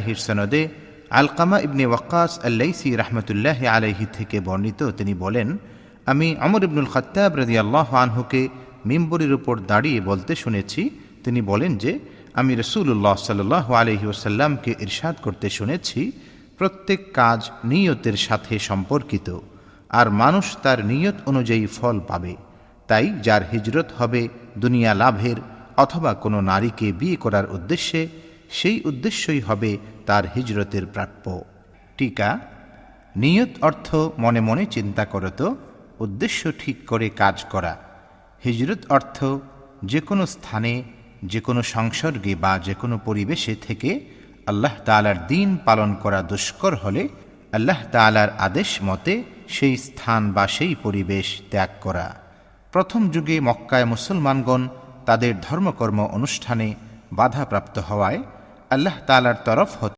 সহিহ সনদে আলকামা ইবনে ওয়াক্কাস আল-লাইসি রাহমাতুল্লাহি আলাইহি থেকে বর্ণিত, তিনি বলেন, আমি ওমর ইবনুল খাত্তাব রাদিয়াল্লাহু আনহুকে মিম্বরের উপর দাঁড়িয়ে বলতে শুনেছি। তিনি বলেন যে, আমি রাসূলুল্লাহ সাল্লাল্লাহু আলাইহি ওয়াসাল্লামকে ইরশাদ করতে শুনেছি, প্রত্যেক কাজ নিয়তের সাথে সম্পর্কিত, আর মানুষ তার নিয়ত অনুযায়ী ফল পাবে। তাই যার হিজরত হবে দুনিয়া লাভের অথবা কোনো নারীকে বিয়ে করার উদ্দেশ্যে, সেই উদ্দেশ্যই হবে তার হিজরতের প্রাপ্য। টিকা: নিয়ত অর্থ মনে মনে চিন্তা করত, উদ্দেশ্য ঠিক করে কাজ করা। হিজরত অর্থ যে কোনো স্থানে, যে কোনো সংসর্গে বা যে কোনো পরিবেশে থেকে আল্লাহ তাআলার দ্বীন পালন করা দুষ্কর হলে আল্লাহ তাআলার আদেশ মতে সেই স্থান বা সেই পরিবেশ ত্যাগ করা। প্রথম যুগে মক্কায় মুসলমানগণ তাদের ধর্মকর্ম অনুষ্ঠানে বাধাপ্রাপ্ত হওয়ায় আল্লাহ তাআলার তরফ হতে